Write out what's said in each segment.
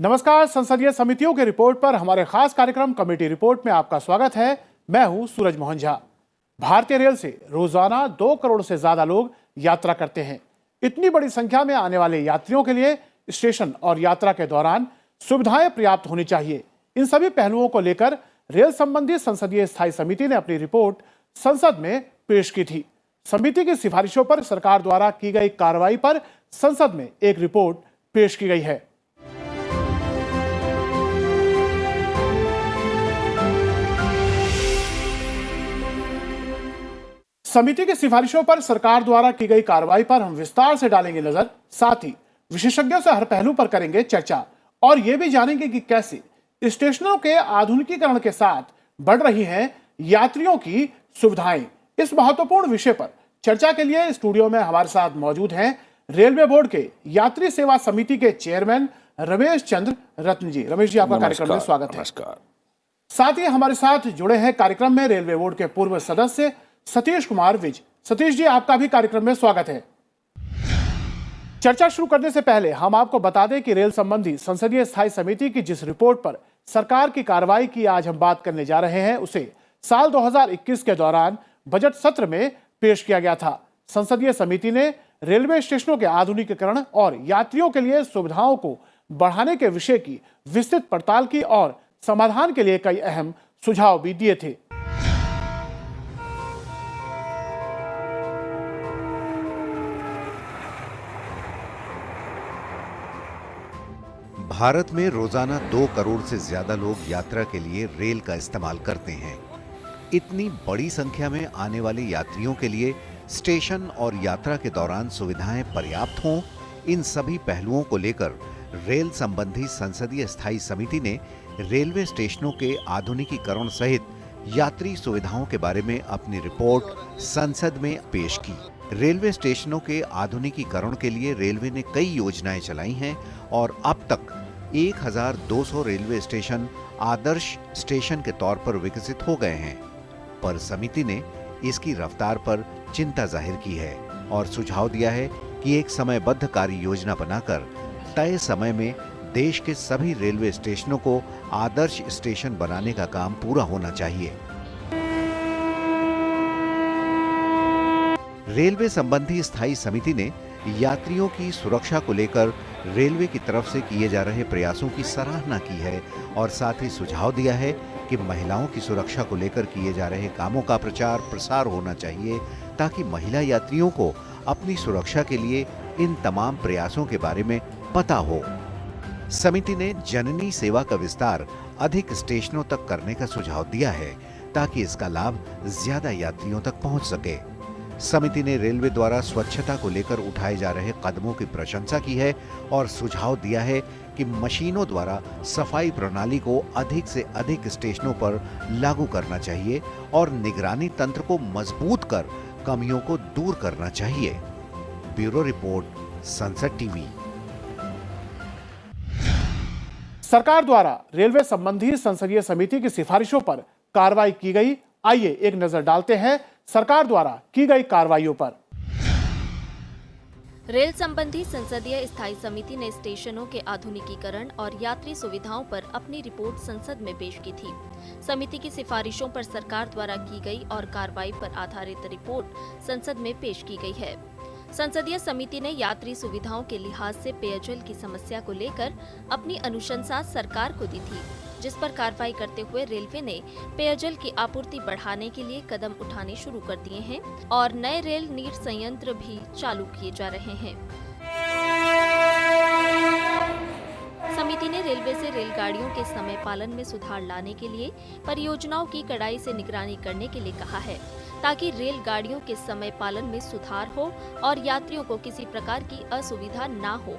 नमस्कार। संसदीय समितियों की रिपोर्ट पर हमारे खास कार्यक्रम कमेटी रिपोर्ट में आपका स्वागत है। मैं हूं सूरज मोहन झा। भारतीय रेल से रोजाना 2 करोड़ से ज्यादा लोग यात्रा करते हैं। इतनी बड़ी संख्या में आने वाले यात्रियों के लिए स्टेशन और यात्रा के दौरान सुविधाएं पर्याप्त होनी चाहिए। इन सभी पहलुओं को लेकर रेल संबंधी संसदीय स्थायी समिति ने अपनी रिपोर्ट संसद में पेश की थी। समिति की सिफारिशों पर सरकार द्वारा की गई कार्रवाई पर संसद में एक रिपोर्ट पेश की गई है। समिति की सिफारिशों पर सरकार द्वारा की गई कार्रवाई पर हम विस्तार से डालेंगे नजर। साथ ही विशेषज्ञों से हर पहलू पर करेंगे चर्चा और यह भी जानेंगे कि कैसे स्टेशनों के आधुनिकीकरण के साथ बढ़ रही हैं यात्रियों की सुविधाएं। इस महत्वपूर्ण विषय पर चर्चा के लिए स्टूडियो में हमारे साथ मौजूद हैं रेलवे बोर्ड के यात्री सेवा समिति के चेयरमैन रमेश चंद्र रत्न जी। रमेश जी, आपका कार्यक्रम में स्वागत है। साथ ही हमारे साथ जुड़े हैं कार्यक्रम में रेलवे बोर्ड के पूर्व सदस्य सतीश कुमार विज। सतीश जी, आपका भी कार्यक्रम में स्वागत है। चर्चा शुरू करने से पहले हम आपको बता दें कि रेल संबंधी संसदीय स्थायी समिति की जिस रिपोर्ट पर सरकार की कार्रवाई की आज हम बात करने जा रहे हैं, उसे साल 2021 के दौरान बजट सत्र में पेश किया गया था। संसदीय समिति ने रेलवे स्टेशनों के आधुनिकीकरण और यात्रियों के लिए सुविधाओं को बढ़ाने के विषय की विस्तृत पड़ताल की और समाधान के लिए कई अहम सुझाव भी दिए थे। भारत में रोजाना 2 करोड़ से ज्यादा लोग यात्रा के लिए रेल का इस्तेमाल करते हैं। इतनी बड़ी संख्या में आने वाले यात्रियों के लिए स्टेशन और यात्रा के दौरान सुविधाएं पर्याप्त हों, इन सभी पहलुओं को लेकर रेल संबंधी संसदीय स्थायी समिति ने रेलवे स्टेशनों के आधुनिकीकरण सहित यात्री सुविधाओं के बारे में अपनी रिपोर्ट संसद में पेश की। रेलवे स्टेशनों के आधुनिकीकरण के लिए रेलवे ने कई योजनाएं चलाई हैं और अब तक 1200 रेलवे स्टेशन आदर्श स्टेशन के तौर पर विकसित हो गए हैं। पर समिति ने इसकी रफ्तार पर चिंता जाहिर की है और सुझाव दिया है कि एक समयबद्ध कार्य योजना बनाकर तय समय में देश के सभी रेलवे स्टेशनों को आदर्श स्टेशन बनाने का काम पूरा होना चाहिए। रेलवे संबंधी स्थायी समिति ने यात्रियों की सुरक्षा को लेकर रेलवे की तरफ से किए जा रहे प्रयासों की सराहना की है और साथ ही सुझाव दिया है कि महिलाओं की सुरक्षा को लेकर किए जा रहे कामों का प्रचार प्रसार होना चाहिए ताकि महिला यात्रियों को अपनी सुरक्षा के लिए इन तमाम प्रयासों के बारे में पता हो। समिति ने जननी सेवा का विस्तार अधिक स्टेशनों तक करने का सुझाव दिया है ताकि इसका लाभ ज्यादा यात्रियों तक पहुंच सके। समिति ने रेलवे द्वारा स्वच्छता को लेकर उठाए जा रहे कदमों की प्रशंसा की है और सुझाव दिया है कि मशीनों द्वारा सफाई प्रणाली को अधिक से अधिक स्टेशनों पर लागू करना चाहिए और निगरानी तंत्र को मजबूत कर कमियों को दूर करना चाहिए। ब्यूरो रिपोर्ट, संसद टीवी। सरकार द्वारा रेलवे संबंधी संसदीय समिति की सिफारिशों पर कार्रवाई की गई। आइए एक नजर डालते हैं सरकार द्वारा की गई कार्रवाइयों पर। रेल संबंधी संसदीय स्थायी समिति ने स्टेशनों के आधुनिकीकरण और यात्री सुविधाओं पर अपनी रिपोर्ट संसद में पेश की थी। समिति की सिफारिशों पर सरकार द्वारा की गई और कार्रवाई पर आधारित रिपोर्ट संसद में पेश की गई है। संसदीय समिति ने यात्री सुविधाओं के लिहाज से पेयजल की समस्या को लेकर अपनी अनुशंसा सरकार को दी थी, जिस पर कार्रवाई करते हुए रेलवे ने पेयजल की आपूर्ति बढ़ाने के लिए कदम उठाने शुरू कर दिए हैं और नए रेल नीर संयंत्र भी चालू किए जा रहे हैं। समिति ने रेलवे से रेलगाड़ियों के समय पालन में सुधार लाने के लिए परियोजनाओं की कड़ाई से निगरानी करने के लिए कहा है ताकि रेलगाड़ियों के समय पालन में सुधार हो और यात्रियों को किसी प्रकार की असुविधा ना हो।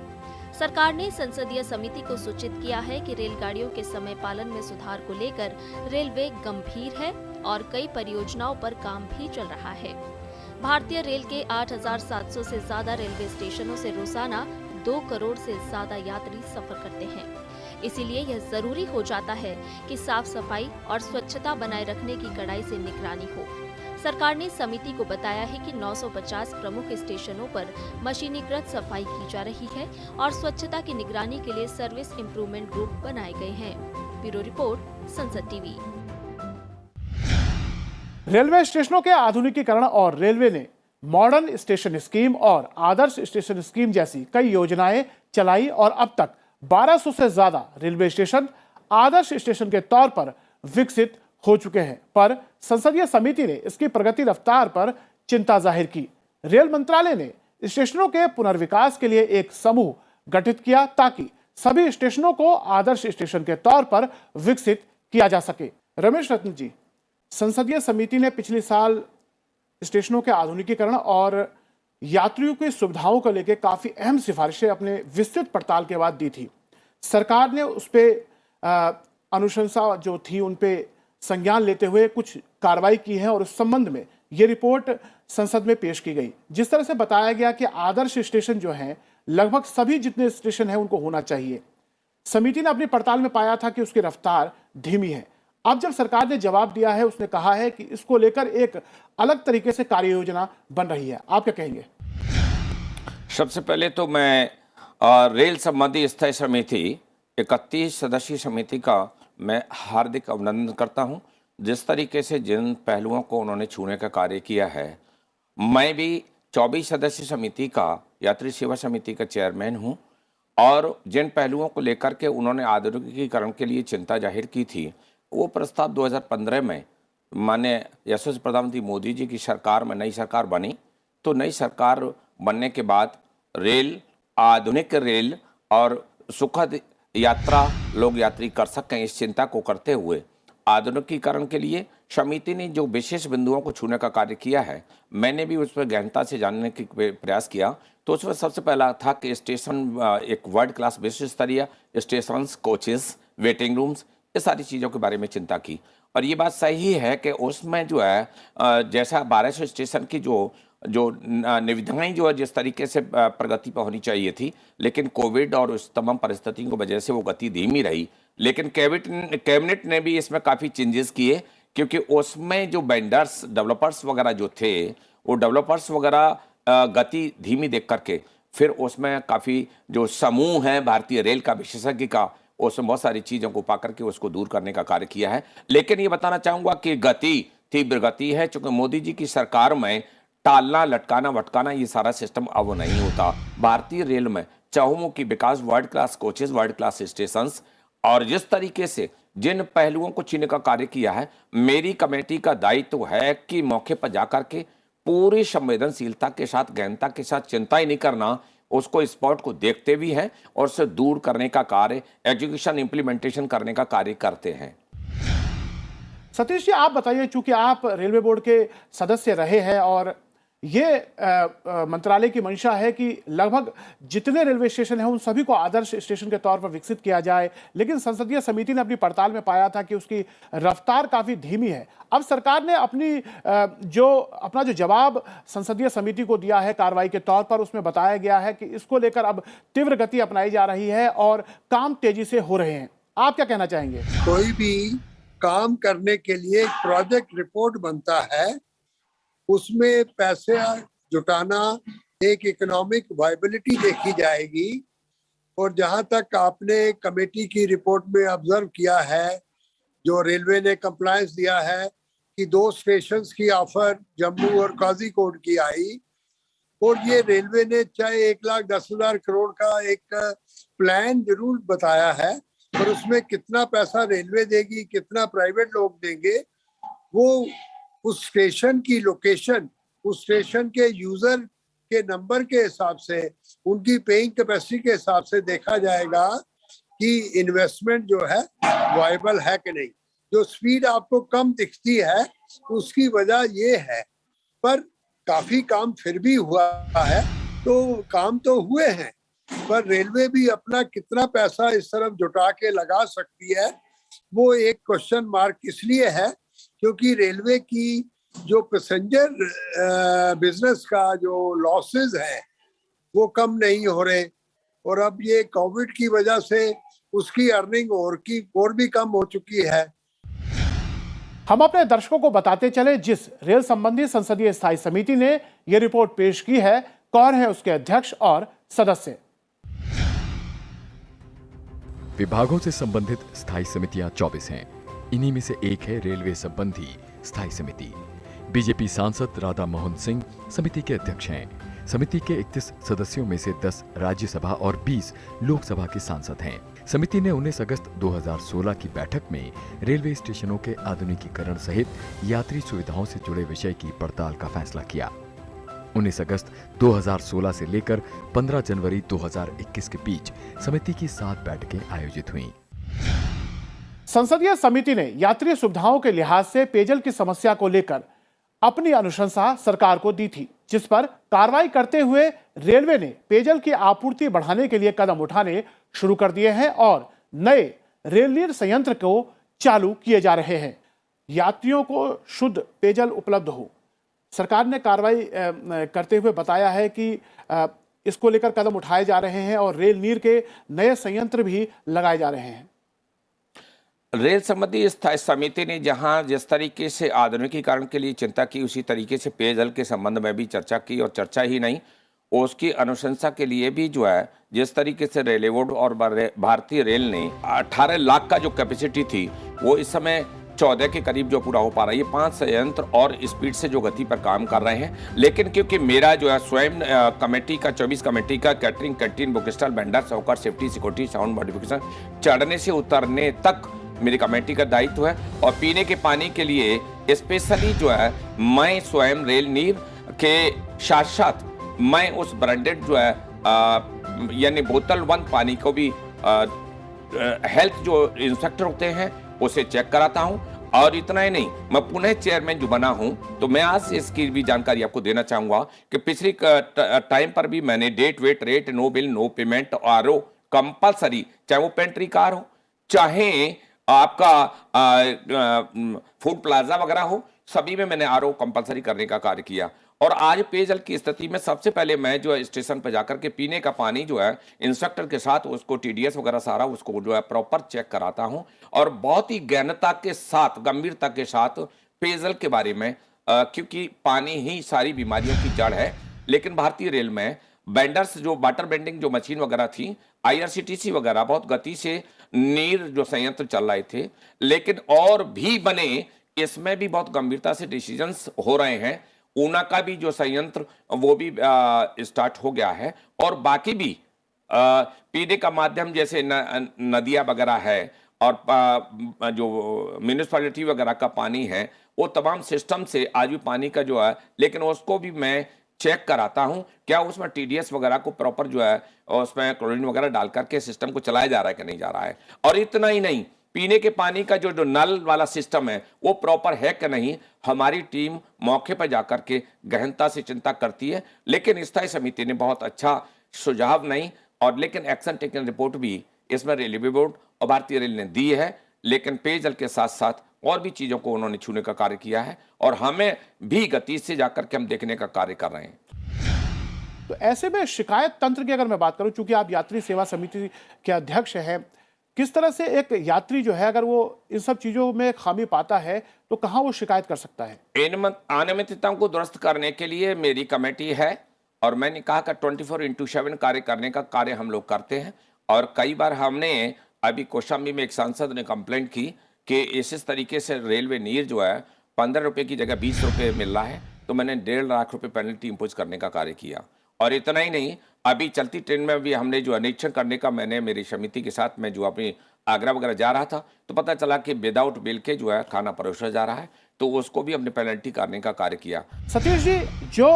सरकार ने संसदीय समिति को सूचित किया है कि रेलगाड़ियों के समय पालन में सुधार को लेकर रेलवे गंभीर है और कई परियोजनाओं पर काम भी चल रहा है। भारतीय रेल के 8,700 से ज्यादा रेलवे स्टेशनों से रोजाना 2 करोड़ से ज्यादा यात्री सफर करते हैं। इसीलिए यह जरूरी हो जाता है कि साफ सफाई और स्वच्छता बनाए रखने की कड़ाई से निगरानी हो। सरकार ने समिति को बताया है कि 950 प्रमुख स्टेशनों पर मशीनीकृत सफाई की जा रही है और स्वच्छता की निगरानी के लिए सर्विस इम्प्रूवमेंट ग्रुप बनाए गए हैं। ब्यूरो रिपोर्ट, संसद टीवी। रेलवे स्टेशनों के आधुनिकीकरण और रेलवे ने मॉडर्न स्टेशन स्कीम और आदर्श स्टेशन स्कीम जैसी कई योजनाएं चलाई और अब तक 1200 से ज्यादा रेलवे स्टेशन आदर्श स्टेशन के तौर पर विकसित हो चुके हैं। पर संसदीय समिति ने इसकी प्रगति रफ्तार पर चिंता जाहिर की। रेल मंत्रालय ने स्टेशनों के पुनर्विकास के लिए एक समूह गठित किया ताकि सभी स्टेशनों को आदर्श स्टेशन के तौर पर विकसित किया जा सके। रमेश रत्न जी, संसदीय समिति ने पिछले साल स्टेशनों के आधुनिकीकरण और यात्रियों की सुविधाओं को लेकर काफी अहम सिफारिशें अपने विस्तृत पड़ताल के बाद दी थी। सरकार ने उस पर अनुशंसा जो थी उन पे संज्ञान लेते हुए कुछ कार्रवाई की है और उस संबंध में ये रिपोर्ट संसद में पेश की गई। जिस तरह से बताया गया कि आदर्श स्टेशन जो हैं लगभग सभी जितने स्टेशन हैं उनको होना चाहिए। समिति ने अपनी पड़ताल में पाया था कि उसकी रफ्तार धीमी है। अब जब सरकार ने जवाब दिया है, उसने कहा है कि इसको लेकर एक अलग तरीके से कार्य योजना बन रही है। आप क्या कहेंगे? सबसे पहले तो मैं रेल संबंधी स्थायी समिति 31 सदस्यीय समिति का मैं हार्दिक अभिनंदन करता हूं। जिस तरीके से जिन पहलुओं को उन्होंने छूने का कार्य किया है, मैं भी 24 सदस्यीय समिति का यात्री सेवा समिति का चेयरमैन हूं और जिन पहलुओं को लेकर के उन्होंने आधुनिकीकरण के लिए चिंता जाहिर की थी, वो प्रस्ताव 2015 में माननीय यशस्वी प्रधानमंत्री मोदी जी की सरकार में नई सरकार बनी। तो नई सरकार बनने के बाद रेल, आधुनिक रेल और सुखद यात्रा लोग यात्री कर सकें, इस चिंता को करते हुए आधुनिकीकरण के लिए समिति ने जो विशेष बिंदुओं को छूने का कार्य किया है, मैंने भी उस पर गहनता से जानने की प्रयास किया। तो उसमें सबसे पहला था कि स्टेशन एक वर्ल्ड क्लास विश्व स्तरीय स्टेशन, कोचेस, वेटिंग रूम्स, ये सारी चीज़ों के बारे में चिंता की। और ये बात सही है कि उसमें जो है जैसा 1200 स्टेशन की जो निविदाएं जो है जिस तरीके से प्रगति पर होनी चाहिए थी, लेकिन कोविड और उस तमाम परिस्थितियों की वजह से वो गति धीमी रही। लेकिन कैबिनेट ने भी इसमें काफ़ी चेंजेस किए, क्योंकि उसमें जो वेंडर्स, डेवलपर्स वगैरह जो थे, वो डेवलपर्स वगैरह गति धीमी देख करके फिर उसमें काफ़ी जो समूह है भारतीय रेल का विशेषज्ञ का, उसमें बहुत सारी चीज़ों को पा करके उसको दूर करने का कार्य किया है। लेकिन ये बताना चाहूँगा कि गति तीव्र गति है, चूँकि मोदी जी की सरकार में टालना, लटकाना, भटकाना ये सारा सिस्टम अब नहीं होता। भारतीय रेल में चहुमुखी विकास, world class coaches, world class stations और जिस तरीके से जिन पहलुओं को छीनने का कार्य किया है, मेरी कमेटी का दायित्व है कि मौके पर जाकर के पूरी संवेदनशीलता के साथ, गहनता के साथ, चिंता ही नहीं करना, उसको स्पॉट को देखते भी हैं और उसे दूर करने का कार्य, एजुकेशन इम्प्लीमेंटेशन करने का कार्य करते हैं। सतीश जी, आप बताइए, चूंकि आप रेलवे बोर्ड के सदस्य रहे हैं और ये मंत्रालय की मंशा है कि लगभग जितने रेलवे स्टेशन हैं उन सभी को आदर्श स्टेशन के तौर पर विकसित किया जाए, लेकिन संसदीय समिति ने अपनी पड़ताल में पाया था कि उसकी रफ्तार काफी धीमी है। अब सरकार ने अपना जो जवाब संसदीय समिति को दिया है कार्रवाई के तौर पर, उसमें बताया गया है कि इसको लेकर अब तीव्र गति अपनाई जा रही है और काम तेजी से हो रहे हैं। आप क्या कहना चाहेंगे? कोई भी काम करने के लिए एक प्रोजेक्ट रिपोर्ट बनता है, उसमें पैसे जुटाना, एक इकोनॉमिक वायबिलिटी देखी जाएगी। और जहां तक आपने कमेटी की रिपोर्ट में ऑब्जर्व किया है, जो रेलवे ने कंप्लायंस दिया है कि 2 स्टेशंस की ऑफर जम्मू और काजीकोट की आई, और ये रेलवे ने चाहे 1,10,000 करोड़ का एक प्लान जरूर बताया है, और उसमें कितना पैसा रेलवे देगी, कितना प्राइवेट लोग देंगे, वो उस स्टेशन की लोकेशन, उस स्टेशन के यूजर के नंबर के हिसाब से, उनकी पेइंग कैपेसिटी के हिसाब से देखा जाएगा कि इन्वेस्टमेंट जो है वायबल है कि नहीं। जो स्पीड आपको कम दिखती है उसकी वजह ये है, पर काफी काम फिर भी हुआ है। तो काम तो हुए हैं, पर रेलवे भी अपना कितना पैसा इस तरफ जुटा के लगा सकती है, वो एक क्वेश्चन मार्क इसलिए है क्योंकि रेलवे की जो पैसेंजर बिजनेस का जो लॉसेस है वो कम नहीं हो रहे, और अब ये कोविड की वजह से उसकी अर्निंग और भी कम हो चुकी है। हम अपने दर्शकों को बताते चले, जिस रेल संबंधी संसदीय स्थायी समिति ने यह रिपोर्ट पेश की है, कौन है उसके अध्यक्ष और सदस्य। विभागों से संबंधित स्थायी समितियां 24 हैं। इन्हीं में से एक है रेलवे संबंधी स्थायी समिति। बीजेपी सांसद राधा मोहन सिंह समिति के अध्यक्ष हैं। समिति के 31 सदस्यों में से 10 राज्यसभा और 20 लोकसभा के सांसद हैं। समिति ने 19 अगस्त 2016 की बैठक में रेलवे स्टेशनों के आधुनिकीकरण सहित यात्री सुविधाओं से जुड़े विषय की पड़ताल का फैसला किया। 19 अगस्त 2016 से लेकर 15 जनवरी 2021 के बीच समिति की 7 बैठकें आयोजित हुईं। संसदीय समिति ने यात्री सुविधाओं के लिहाज से पेयजल की समस्या को लेकर अपनी अनुशंसा सरकार को दी थी, जिस पर कार्रवाई करते हुए रेलवे ने पेयजल की आपूर्ति बढ़ाने के लिए कदम उठाने शुरू कर दिए हैं और नए रेल नीर संयंत्र को चालू किए जा रहे हैं। यात्रियों को शुद्ध पेयजल उपलब्ध हो, सरकार ने कार्रवाई करते हुए बताया है कि इसको लेकर कदम उठाए जा रहे हैं और रेल नीर के नए संयंत्र भी लगाए जा रहे हैं। रेल संबंधी स्थायी समिति ने जहां जिस तरीके से आधुनिकीकरण के लिए चिंता की, उसी तरीके से पेयजल के संबंध में भी चर्चा की, और चर्चा ही नहीं, उसकी अनुशंसा के लिए भी जो है जिस तरीके से रेलवे बोर्ड और भारतीय रेल ने 18 लाख का जो कैपेसिटी थी वो इस समय 14 के करीब जो पूरा हो पा रहा है। ये 5 संयंत्र और स्पीड से जो गति पर काम कर रहे हैं। लेकिन क्योंकि मेरा जो है स्वयं कमेटी का 24 कमेटी का catering, canteen, book stall, vendor, साहूकार, सेफ्टी, सिक्योरिटी, साउंड मॉडिफिकेशन, चढ़ने से उतरने तक मेरी कमेटी का दायित्व है। और पीने के पानी के लिए स्पेशली जो है मैं स्वयं रेल नीर के साथ साथ मैं उस ब्रांडेड जो है यानी बोतल बंद पानी को भी हेल्थ जो इंस्पेक्टर होते हैं उसे चेक कराता हूं। और इतना ही नहीं, मैं पुनः चेयरमैन जो बना हूं, तो मैं आज इसकी भी जानकारी आपको देना चाहूंगा कि पिछली टाइम पर भी मैंने date wait rate, no bill, no payment, RO compulsory, चाहे वो पेंट्री कार हो, चाहे आपका फूड प्लाजा वगैरह हो, सभी में मैंने आरओ कंपलसरी करने का कार्य किया। और आज पेयजल की स्थिति में सबसे पहले मैं जो है स्टेशन पर जाकर के पीने का पानी जो है इंस्ट्रक्टर के साथ उसको टीडीएस वगैरह सारा उसको जो है प्रॉपर चेक कराता हूं, और बहुत ही गहनता के साथ, गंभीरता के साथ पेयजल के बारे में, क्योंकि पानी ही सारी बीमारियों की जड़ है। लेकिन भारतीय रेल में बेंडर्स जो वाटर बेंडिंग जो मशीन वगैरह थी, आईआरसीटीसी वगैरह बहुत गति से नीर जो संयंत्र चल रहे थे, लेकिन और भी बने, इसमें भी बहुत गंभीरता से डिसीजंस हो रहे हैं। ऊना का भी जो संयंत्र वो भी स्टार्ट हो गया है, और बाकी भी पीने का माध्यम जैसे नदियां वगैरह है और जो म्यूनिसिपैलिटी वगैरह का पानी है, वो तमाम सिस्टम से आज भी पानी का जो है, लेकिन उसको भी मैं चेक कराता हूं क्या उसमें टीडीएस वगैरह को प्रॉपर जो है उसमें क्लोरीन वगैरह डाल करके सिस्टम को चलाया जा रहा है कि नहीं जा रहा है। और इतना ही नहीं, पीने के पानी का जो नल वाला सिस्टम है वो प्रॉपर है कि नहीं, हमारी टीम मौके पर जाकर के गहनता से चिंता करती है। लेकिन स्थायी समिति ने बहुत अच्छा सुझाव नहीं, और लेकिन एक्शन टेकन रिपोर्ट भी इसमें रेलवे बोर्ड और भारतीय रेल ने दी है। लेकिन पेयजल के साथ साथ और भी चीजों को उन्होंने छूने का कार्य किया है, और हमें भी गति से जाकर के हम देखने का कार्य कर रहे हैं। तो ऐसे में शिकायत तंत्र की अगर मैं बात करूं, चूंकि आप यात्री सेवा समिति के अध्यक्ष हैं, किस तरह से एक यात्री जो है अगर वो इन सब चीजों में खामी पाता है तो कहां वो शिकायत कर सकता है? इन अनियमितताओं को दुरुस्त करने के लिए मेरी कमेटी है, और मैंने कहा कि 24/7 कार्य करने का कार्य हम लोग करते हैं। और कई बार हमने अभी कौशाम्बी में एक सांसद ने कंप्लेंट की कि इस तरीके से रेलवे नीर जो है 15 रुपये की जगह 20 रुपये मिल रहा है, तो मैंने 1.5 लाख रुपये पेनल्टी इम्पोज करने का कार्य किया। और इतना ही नहीं, अभी चलती ट्रेन में भी हमने जो निरीक्षण करने का, मैंने मेरी समिति के साथ मैं जो अपनी आगरा वगैरह जा रहा था, तो पता चला कि विदाउट बिल के जो है खाना परोसा जा रहा है, तो उसको भी हमने पेनल्टी करने का कार्य किया। सतीश जी, जो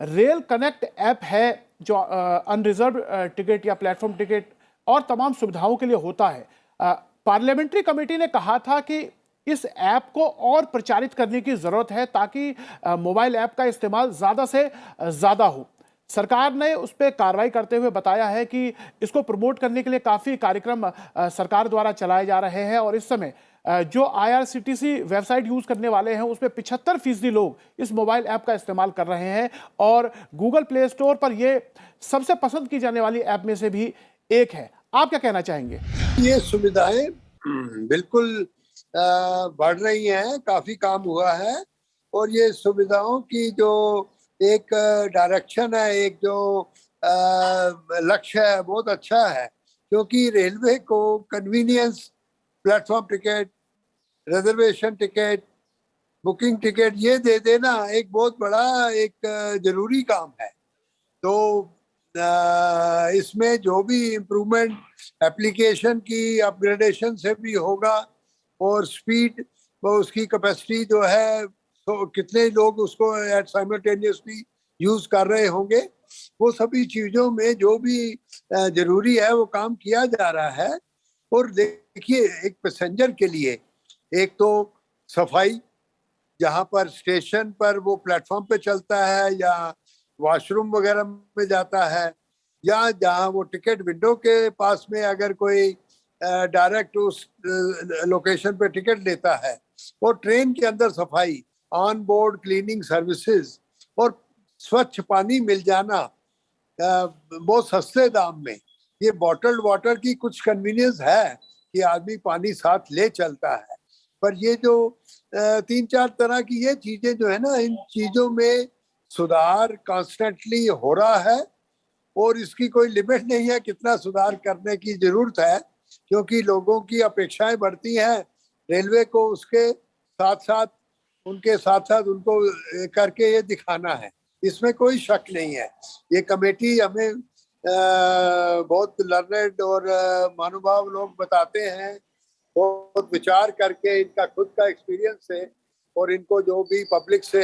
रेल कनेक्ट ऐप है, जो अनरिजर्व टिकट या प्लेटफॉर्म टिकट और तमाम सुविधाओं के लिए होता है, पार्लियामेंट्री कमेटी ने कहा था कि इस ऐप को और प्रचारित करने की जरूरत है ताकि मोबाइल ऐप का इस्तेमाल ज्यादा से ज्यादा हो। सरकार ने उस पर कार्रवाई करते हुए बताया है कि इसको प्रमोट करने के लिए काफी कार्यक्रम सरकार द्वारा चलाए जा रहे हैं, और इस समय जो आईआरसीटीसी वेबसाइट यूज करने वाले हैं उसमें 75% लोग इस मोबाइल ऐप का इस्तेमाल कर रहे हैं, और गूगल प्ले स्टोर पर यह सबसे पसंद की जाने वाली ऐप में से भी एक है। आप क्या कहना चाहेंगे? ये सुविधाएं बिल्कुल बढ़ रही हैं, काफी काम हुआ है। और ये सुविधाओं की जो एक डायरेक्शन है, एक जो लक्ष्य है, बहुत अच्छा है। क्योंकि रेलवे को convenience, platform ticket, reservation ticket, booking ticket ये दे देना एक बहुत बड़ा एक जरूरी काम है। तो इसमें जो भी इम्प्रूवमेंट एप्लीकेशन की अपग्रेडेशन से भी होगा, और स्पीड वो उसकी कैपेसिटी जो है, तो कितने लोग उसको साइमल्टेनियसली यूज कर रहे होंगे, वो सभी चीजों में जो भी जरूरी है वो काम किया जा रहा है। और देखिए, एक पैसेंजर के लिए एक तो सफाई, जहाँ पर स्टेशन पर वो प्लेटफॉर्म पे चलता है या वॉशरूम वगैरह में जाता है, या जहाँ वो टिकट विंडो के पास में अगर कोई डायरेक्ट उस लोकेशन पे टिकट लेता है, और ट्रेन के अंदर सफाई, ऑन बोर्ड क्लीनिंग सर्विसेज, और स्वच्छ पानी मिल जाना बहुत सस्ते दाम में। ये बॉटल्ड वाटर की कुछ कन्वीनियंस है कि आदमी पानी साथ ले चलता है, पर ये जो 3-4 तरह की ये चीजें जो है ना, इन चीजों में सुधार कॉन्स्टेंटली हो रहा है। और इसकी कोई लिमिट नहीं है कितना सुधार करने की जरूरत है, क्योंकि लोगों की अपेक्षाएं बढ़ती हैं रेलवे को, उसके साथ साथ उनको करके ये दिखाना है, इसमें कोई शक नहीं है। ये कमेटी हमें बहुत लर्नेड और महानुभाव लोग बताते हैं, बहुत विचार करके इनका खुद का एक्सपीरियंस है, और इनको जो भी पब्लिक से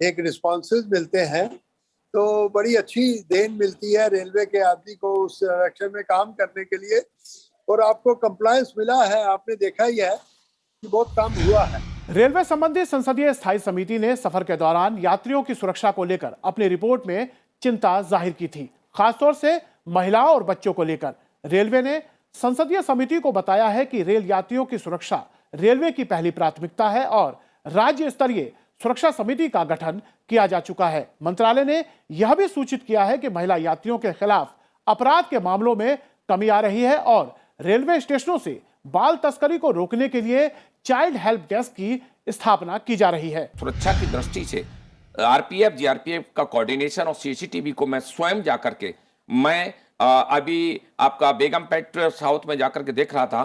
एक रिस्पॉन्सेज मिलते हैं, तो बड़ी अच्छी देन मिलती है रेलवे के आदमी को उस डायरेक्शन में काम करने के लिए। और आपको कंप्लायंस मिला है, आपने देखा ही है कि बहुत काम हुआ है। रेलवे संबंधी संसदीय स्थायी समिति ने सफर के दौरान यात्रियों की सुरक्षा को लेकर अपनी रिपोर्ट में चिंता जाहिर की थी, खासतौर से महिलाओं और बच्चों को लेकर। रेलवे ने संसदीय समिति को बताया है कि रेल यात्रियों की सुरक्षा रेलवे की पहली प्राथमिकता है और राज्य स्तरीय सुरक्षा समिति का गठन किया जा चुका है। मंत्रालय ने यह भी सूचित किया है कि महिला यात्रियों के खिलाफ अपराध के मामलों में कमी आ रही है और रेलवे स्टेशनों से बाल तस्करी को रोकने के लिए चाइल्ड हेल्प डेस्क की स्थापना की जा रही है। सुरक्षा की दृष्टि से आरपीएफ, जीआरपीएफ का कोऑर्डिनेशन और सीसीटीवी को मैं स्वयं जाकर के, मैं अभी आपका बेगमपेट साउथ में जाकर के देख रहा था,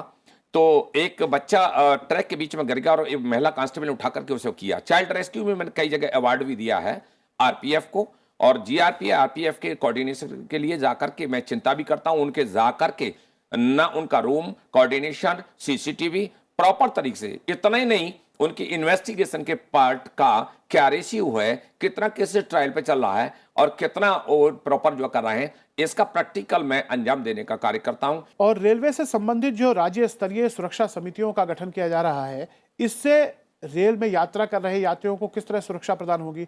तो एक बच्चा ट्रैक के बीच में गिर गया और एक महिला कांस्टेबल ने उठा करके उसे किया। चाइल्ड रेस्क्यू में मैंने कई जगह अवार्ड भी दिया है आरपीएफ को, और जीआरपीएफ आरपीएफ के कोऑर्डिनेशन के लिए जाकर के मैं चिंता भी करता हूं, उनके जाकर के ना उनका रूम, कोऑर्डिनेशन, सीसीटीवी प्रॉपर तरीके से, इतना ही नहीं उनकी इन्वेस्टिगेशन के पार्ट का क्या रेशियो है, कितना केस ट्रायल पे चल रहा है और कितना वो प्रॉपर जो कर रहे हैं, इसका प्रैक्टिकल मैं अंजाम देने का कार्य करता हूं। और रेलवे से संबंधित जो राज्य स्तरीय सुरक्षा समितियों का गठन किया जा रहा है, इससे रेल में यात्रा कर रहे यात्रियों को किस तरह सुरक्षा प्रदान होगी?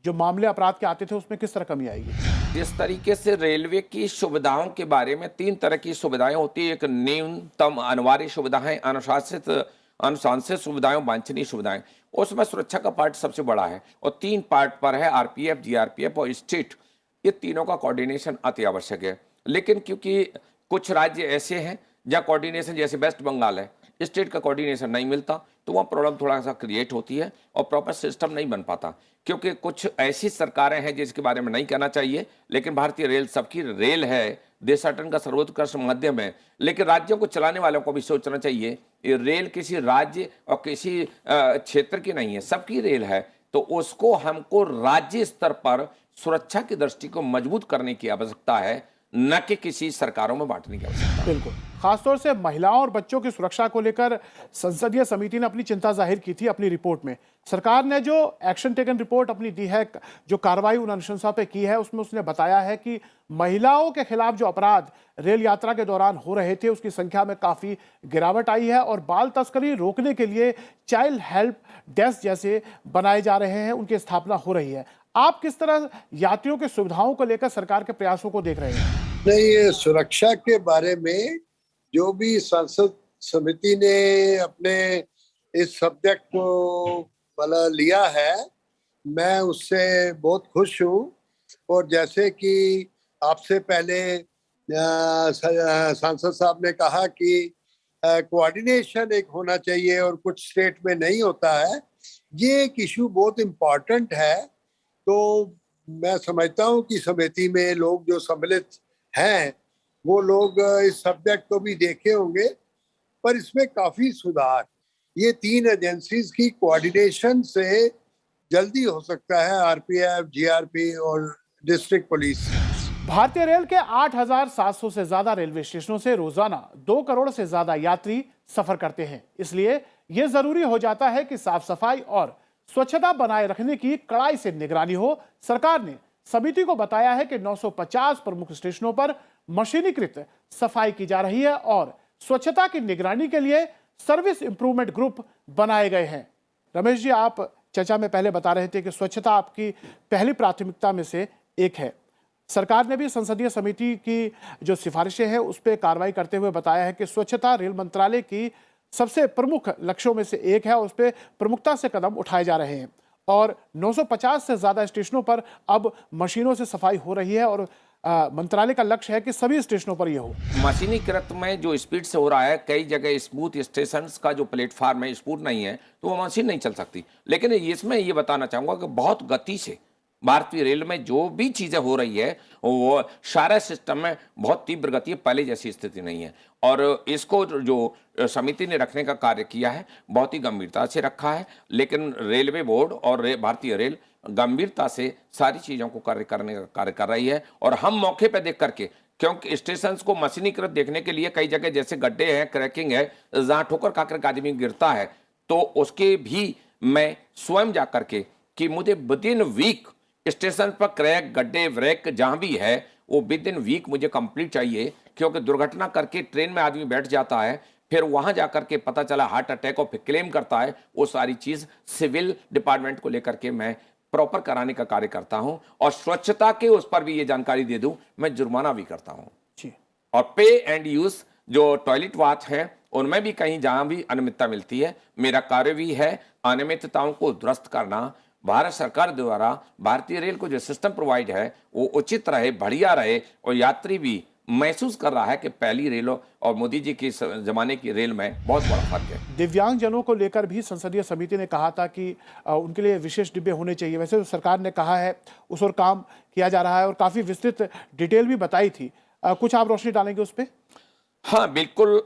जो मामले अपराध के आते थे उसमें किस तरह कमी आएगी? जिस तरीके से रेलवे की सुविधाओं के बारे में 3 तरह की सुविधाएं होती है, एक न्यूनतम अनिवार्य सुविधाएं, अनुशासित सुविधाएं, वांछनीय सुविधाएं, उसमें सुरक्षा का पार्ट सबसे बड़ा है और 3 पार्ट पर है, आरपीएफ, जीआरपीएफ और स्टेट। ये तीनों का कोऑर्डिनेशन अति आवश्यक है। लेकिन क्योंकि कुछ राज्य ऐसे हैं जहाँ कोऑर्डिनेशन, जैसे वेस्ट बंगाल है, स्टेट का कोऑर्डिनेशन नहीं मिलता, तो वहाँ प्रॉब्लम थोड़ा सा क्रिएट होती है और प्रॉपर सिस्टम नहीं बन पाता। क्योंकि कुछ ऐसी सरकारें हैं जिसके बारे में नहीं कहना चाहिए, लेकिन भारतीय रेल सबकी रेल है, देश शासन का सर्वोत्कृष्ट माध्यम है, लेकिन राज्यों को चलाने वालों को भी सोचना चाहिए ये रेल किसी राज्य और किसी क्षेत्र की नहीं है, सबकी रेल है, तो उसको हमको राज्य स्तर पर सुरक्षा की दृष्टि को मजबूत करने की आवश्यकता है, न कि किसी सरकारों में बांटने की आवश्यकता। बिल्कुल, खासतौर से महिलाओं और बच्चों की सुरक्षा को लेकर संसदीय समिति ने अपनी चिंता जाहिर की थी अपनी रिपोर्ट में। सरकार ने जो एक्शन टेकन रिपोर्ट अपनी दी है, जो कार्रवाई उन अनुशंसा पे की है, उसमें उसने बताया है कि महिलाओं के खिलाफ जो अपराध रेल यात्रा के दौरान हो रहे थे उसकी संख्या में काफी गिरावट आई है और बाल तस्करी रोकने के लिए चाइल्ड हेल्प डेस्क जैसे बनाए जा रहे हैं, उनकी स्थापना हो रही है। आप किस तरह यात्रियों की सुविधाओं को लेकर सरकार के प्रयासों को देख रहे हैं? नहीं, सुरक्षा के बारे में जो भी संसद समिति ने अपने इस सब्जेक्ट को लिया है, मैं उससे बहुत खुश हूँ। और जैसे कि आपसे पहले सांसद साहब ने कहा कि कोऑर्डिनेशन एक होना चाहिए और कुछ स्टेट में नहीं होता है। ये एक इशू बहुत इम्पोर्टेंट है। तो मैं समझता हूँ कि समिति में लोग जो सम्मिलित हैं वो लोग इस सब्जेक्ट को भी देखे होंगे, पर इसमें काफी सुधार ये 3 एजेंसीज की कोऑर्डिनेशन से जल्दी हो सकता है, आरपीएफ, जीआरपी और डिस्ट्रिक्ट पुलिस। भारतीय रेल के 8,700 से ज्यादा रेलवे स्टेशनों से रोजाना 2 करोड़ से ज्यादा यात्री सफर करते हैं। इसलिए यह जरूरी हो जाता है कि साफ सफाई और स्वच्छता बनाए रखने की कड़ाई से निगरानी हो। सरकार ने समिति को बताया है कि 950 प्रमुख स्टेशनों पर मशीनीकृत सफाई की जा रही है और स्वच्छता की निगरानी के लिए सर्विस इंप्रूवमेंट ग्रुप बनाए गए हैं। रमेश जी, आप चर्चा में पहले बता रहे थे कि स्वच्छता आपकी पहली प्राथमिकता में से एक है। सरकार ने भी संसदीय समिति की जो सिफारिशें हैं उस पर कार्रवाई करते हुए बताया है कि स्वच्छता रेल मंत्रालय की सबसे प्रमुख लक्ष्यों में से एक है और उस पर प्रमुखता से कदम उठाए जा रहे हैं और 950 से ज्यादा स्टेशनों पर अब मशीनों से सफाई हो रही है और मंत्रालय का लक्ष्य है कि सभी स्टेशनों पर यह हो। मशीनीकृत में जो स्पीड से हो रहा है, कई जगह स्मूथ स्टेशन का जो प्लेटफार्म है स्मूथ नहीं है तो वो मशीन नहीं चल सकती। लेकिन इसमें ये बताना चाहूंगा कि बहुत गति से भारतीय रेल में जो भी चीजें हो रही है वो सारा सिस्टम में बहुत तीव्र गति है, पहले जैसी स्थिति नहीं है। और इसको जो समिति ने रखने का कार्य किया है बहुत ही गंभीरता से रखा है। लेकिन रेलवे बोर्ड और भारतीय रेल गंभीरता से सारी चीजों को कार्य करने का कार्य कर रही है। और हम मौके पर देख करके, क्योंकि स्टेशन को मशीनीकृत देखने के लिए कई जगह जैसे गड्ढे हैं, क्रैकिंग है, जहां ठोकर खाकर का आदमी गिरता है, तो उसके भी मैं स्वयं जा करके कि मुझे विद इन वीक स्टेशन पर क्रैक, गड्ढे, व्रेक जहां भी है वो विद इन वीक मुझे कंप्लीट चाहिए। क्योंकि दुर्घटना करके ट्रेन में आदमी बैठ जाता है, फिर वहां जाकर के पता चला हार्ट अटैक और फिर क्लेम करता है। वो सारी चीज सिविल डिपार्टमेंट को लेकर के मैं प्रॉपर कराने का कार्य करता हूं और स्वच्छता के उस पर भी ये जानकारी दे दूं, मैं जुर्माना भी करता हूं। जी। और पे एंड यूज जो टॉयलेट वाच है उनमें भी कहीं जहां भी अनियमितता मिलती है, मेरा कार्य भी है अनियमितताओं को दुरुस्त करना। भारत सरकार द्वारा भारतीय रेल को जो सिस्टम प्रोवाइड है वो उचित रहे, बढ़िया रहे और यात्री भी महसूस कर रहा है कि पहली रेलों और मोदी जी के जमाने की रेल में बहुत बड़ा फर्क है। दिव्यांग जनों को लेकर भी संसदीय समिति ने कहा था कि उनके लिए विशेष डिब्बे होने चाहिए। वैसे तो सरकार ने कहा है उस और काम किया जा रहा है और काफी विस्तृत डिटेल भी बताई थी। कुछ आप रोशनी डालेंगे उस पर? हाँ बिल्कुल।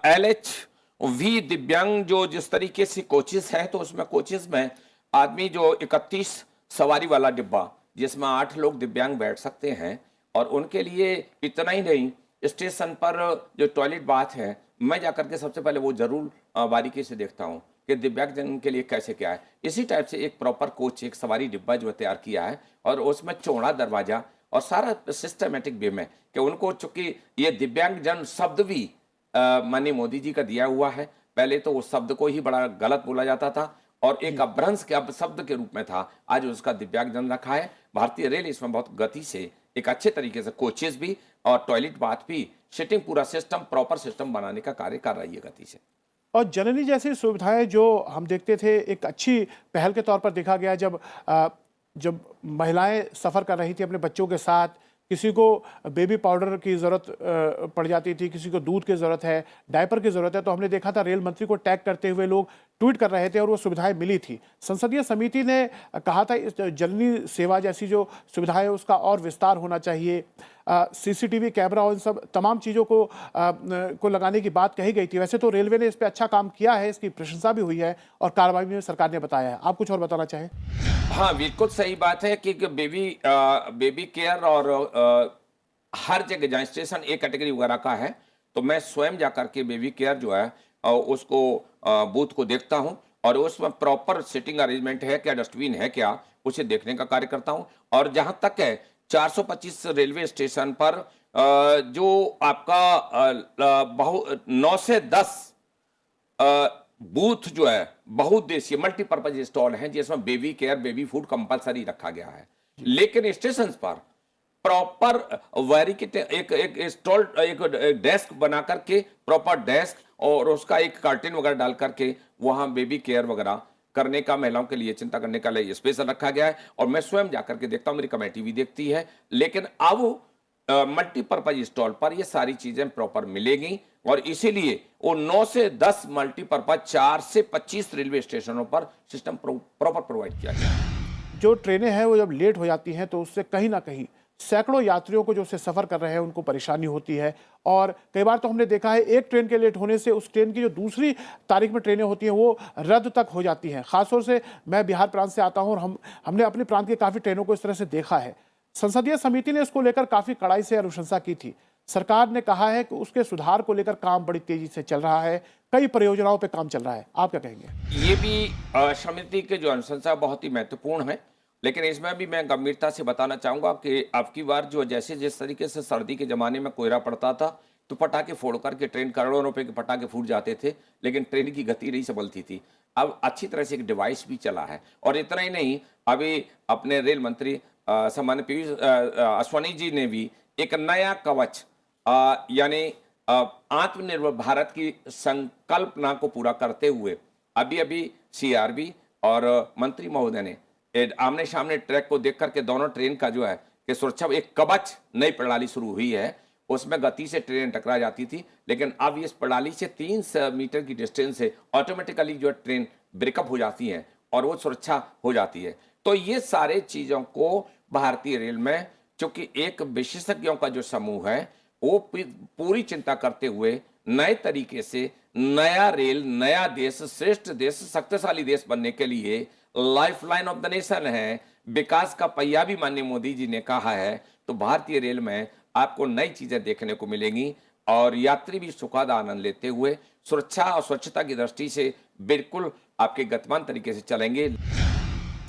LHV दिव्यांग जो जिस तरीके से कोचेस है, तो उसमें कोचेस में आदमी जो 31 सवारी वाला डिब्बा जिसमें 8 लोग दिव्यांग बैठ सकते हैं और उनके लिए इतना ही नहीं, स्टेशन पर जो टॉयलेट बाथ है मैं जाकर के सबसे पहले वो जरूर बारीकी से देखता हूँ कि दिव्यांग जन के लिए कैसे क्या है। इसी टाइप से एक प्रॉपर कोच, एक सवारी डिब्बा जो तैयार किया है और उसमें चौड़ा दरवाजा और सारा सिस्टमेटिक वे में कि उनको, चूंकि ये दिव्यांग जन शब्द भी माननीय मोदी जी का दिया हुआ है। पहले तो उस शब्द को ही बड़ा गलत बोला जाता था और एक अपभ्रंश के शब्द के रूप में था, आज उसका दिव्यांगजन रखा है। भारतीय रेल इसमें बहुत गति से एक अच्छे तरीके से कोचेस भी और टॉयलेट बाथ भी, सिटिंग पूरा सिस्टम, प्रॉपर सिस्टम बनाने का कार्य कर रही है गति से। और जननी जैसी सुविधाएं जो हम देखते थे एक अच्छी पहल के तौर पर देखा गया जब महिलाएं सफ़र कर रही थी अपने बच्चों के साथ, किसी को बेबी पाउडर की ज़रूरत पड़ जाती थी, किसी को दूध की ज़रूरत है, डायपर की ज़रूरत है, तो हमने देखा था रेल मंत्री को टैग करते हुए लोग ट्वीट कर रहे थे और वो सुविधाएं मिली थी। संसदीय समिति ने कहा था इस जननी सेवा जैसी जो सुविधाएं उसका और विस्तार होना चाहिए। CCTV कैमरा और इन सब तमाम चीज़ों को लगाने की बात कही गई थी। वैसे तो रेलवे ने इस पर अच्छा काम किया है, इसकी प्रशंसा भी हुई है और कार्रवाई में सरकार ने बताया है। आप कुछ और बताना चाहें? हाँ बिल्कुल सही बात है कि बेबी केयर और हर जगह जहाँ स्टेशन एक कैटेगरी वगैरह का है तो मैं स्वयं जाकर के बेबी केयर जो है उसको बूथ को देखता हूँ और उसमें प्रॉपर सिटिंग अरेंजमेंट है क्या, डस्टबिन है क्या, उसे देखने का कार्य करता हूँ। और जहाँ तक है 425 रेलवे स्टेशन पर जो आपका 9 से 10 बूथ जो है बहुउद्देशीय मल्टीपर्पज स्टॉल हैं जिसमें baby care, baby food compulsory रखा गया है। लेकिन स्टेशन पर प्रॉपर वेरिकेट एक स्टॉल, एक डेस्क बना करके, प्रॉपर डेस्क और उसका एक कर्टेन वगैरह डाल करके वहां बेबी केयर वगैरह करने का, महिलाओं के लिए चिंता करने का लिए स्पेशल रखा गया है और मैं स्वयं जाकर के देखता हूं, मेरी कमेटी भी देखती है। लेकिन अब मल्टीपर्पज स्टॉल पर ये सारी चीजें प्रॉपर मिलेगी और इसीलिए वो 9 से 10 मल्टीपर्पज 4 से 25 रेलवे स्टेशनों पर सिस्टम प्रॉपर प्रोवाइड किया गया है। जो ट्रेनें हैं वो जब लेट हो जाती हैं तो उससे कहीं ना कहीं सैकड़ों यात्रियों को जो उससे सफर कर रहे हैं उनको परेशानी होती है। और कई बार तो हमने देखा है एक ट्रेन के लेट होने से उस ट्रेन की जो दूसरी तारीख में ट्रेनें होती हैं वो रद्द तक हो जाती हैं। खासतौर से मैं बिहार प्रांत से आता हूं और हमने अपने प्रांत की काफ़ी ट्रेनों को इस तरह से देखा है। संसदीय समिति ने इसको लेकर काफ़ी कड़ाई से अनुशंसा की थी। सरकार ने कहा है कि उसके सुधार को लेकर काम बड़ी तेजी से चल रहा है, कई परियोजनाओं पर काम चल रहा है। आप क्या कहेंगे? ये भी समिति के जो अनुशंसा बहुत ही महत्वपूर्ण है, लेकिन इसमें भी मैं गंभीरता से बताना चाहूंगा कि अब की बार जो जैसे जिस तरीके से सर्दी के ज़माने में कोहरा पड़ता था तो पटाखे फोड़ करके ट्रेन करोड़ों रुपए के पटाखे फूट जाते थे, लेकिन ट्रेन की गति नहीं संभलती थी। अब अच्छी तरह से एक डिवाइस भी चला है और इतना ही नहीं, अभी अपने रेल मंत्री सम्माननीय पीयूष अश्वनी जी ने भी एक नया कवच यानी आत्मनिर्भर भारत की संकल्पना को पूरा करते हुए अभी अभी सीआरबी और मंत्री महोदय ने आमने सामने ट्रैक को देख करके दोनों ट्रेन का जो है कि सुरक्षा एक कवच नई प्रणाली शुरू हुई है। उसमें गति से ट्रेन टकरा जाती थी, लेकिन अब इस प्रणाली से 300 मीटर की डिस्टेंस से ऑटोमेटिकली जो ट्रेन ब्रेकअप हो जाती है और वो सुरक्षा हो जाती है। तो ये सारे चीजों को भारतीय रेल में, चूंकि एक विशेषज्ञों का जो समूह है वो पूरी चिंता करते हुए नए तरीके से नया रेल, नया देश, श्रेष्ठ देश, शक्तिशाली देश बनने के लिए लाइफलाइन ऑफ द नेशन है, विकास का पहिया भी माननीय मोदी जी ने कहा है। तो भारतीय रेल में आपको नई चीजें देखने को मिलेंगी और यात्री भी सुखद आनंद लेते हुए सुरक्षा और स्वच्छता की दृष्टि से बिल्कुल आपके गतिमान तरीके से चलेंगे।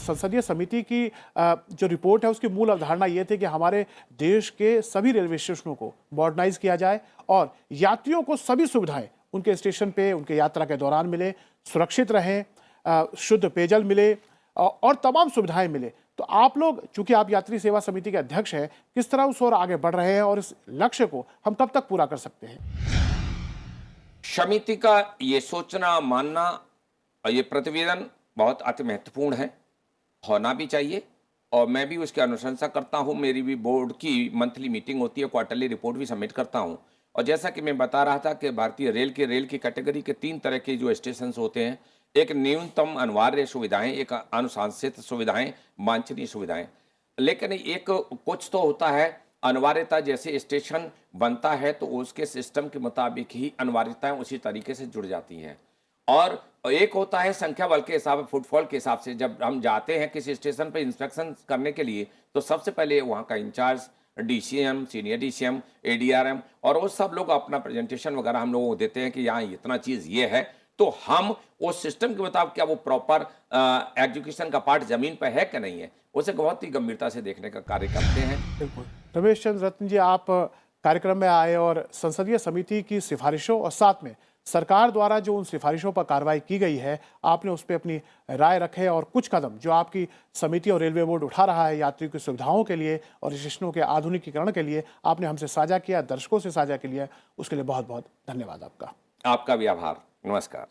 संसदीय समिति की जो रिपोर्ट है उसकी मूल अवधारणा ये थी कि हमारे देश के सभी रेलवे स्टेशनों को मॉडर्नाइज किया जाए और यात्रियों को सभी सुविधाएं उनके स्टेशन पे, उनके यात्रा के दौरान मिले, सुरक्षित रहें, शुद्ध पेयजल मिले और तमाम सुविधाएं मिले। तो आप लोग, चूंकि आप यात्री सेवा समिति के अध्यक्ष हैं, किस तरह उस ओर आगे बढ़ रहे हैं और इस लक्ष्य को हम कब तक पूरा कर सकते हैं? समिति का ये सोचना, मानना और ये प्रतिवेदन बहुत अति महत्वपूर्ण है, होना भी चाहिए और मैं भी उसकी अनुशंसा करता हूं। मेरी भी बोर्ड की मंथली मीटिंग होती है, क्वार्टरली रिपोर्ट भी सबमिट करता हूं। और जैसा कि मैं बता रहा था कि भारतीय रेल की कैटेगरी के 3 तरह के जो स्टेशन होते हैं, एक न्यूनतम अनिवार्य सुविधाएं, एक अनुशंसित सुविधाएं, वांछनीय सुविधाएं। लेकिन एक कुछ तो होता है अनिवार्यता, जैसे स्टेशन बनता है तो उसके सिस्टम के मुताबिक ही अनिवार्यताएं उसी तरीके से जुड़ जाती हैं। और एक होता है संख्या बल के हिसाब, फुटफॉल के हिसाब से। जब हम जाते हैं किसी स्टेशन पर इंस्पेक्शन करने के लिए तो सबसे पहले वहाँ का in charge, DCM, senior DCM, ADRM और वो सब लोग अपना प्रेजेंटेशन वगैरह हम लोगों को देते हैं कि यहाँ इतना चीज़ ये है, तो हम उस सिस्टम के मुताबिक क्या वो प्रॉपर एग्जीक्यूशन का पार्ट जमीन पर है कि नहीं है, उसे बहुत ही गंभीरता से देखने का कार्य करते हैं। बिल्कुल। रमेश चंद्र रत्न जी, आप कार्यक्रम में आए और संसदीय समिति की सिफारिशों और साथ में सरकार द्वारा जो उन सिफारिशों पर कार्रवाई की गई है, आपने उस पर अपनी राय रखे और कुछ कदम जो आपकी समिति और रेलवे बोर्ड उठा रहा है यात्रियों की सुविधाओं के लिए और स्टेशनों के आधुनिकीकरण के लिए, आपने हमसे साझा किया, दर्शकों से साझा के लिए, उसके लिए बहुत बहुत धन्यवाद आपका। आपका भी आभार। नमस्कार।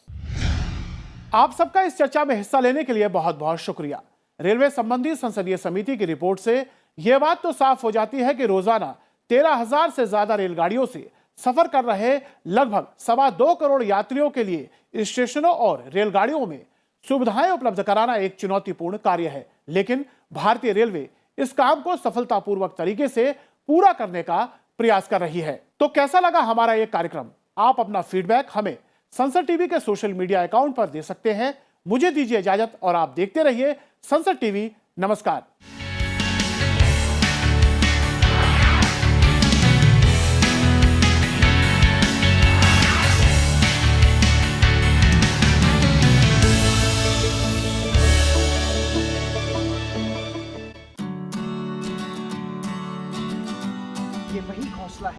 आप सबका इस चर्चा में हिस्सा लेने के लिए बहुत बहुत शुक्रिया। रेलवे संबंधी संसदीय समिति की रिपोर्ट से यह बात तो साफ हो जाती है कि रोजाना 13,000 से ज्यादा रेलगाड़ियों से सफर कर रहे लगभग 2.25 करोड़ यात्रियों के लिए स्टेशनों और रेलगाड़ियों में सुविधाएं उपलब्ध कराना एक चुनौतीपूर्ण कार्य है, लेकिन भारतीय रेलवे इस काम को सफलतापूर्वक तरीके से पूरा करने का प्रयास कर रही है। तो कैसा लगा हमारा यह कार्यक्रम? आप अपना फीडबैक हमें संसद टीवी के सोशल मीडिया अकाउंट पर दे सकते हैं। मुझे दीजिए इजाजत और आप देखते रहिए संसद टीवी। नमस्कार।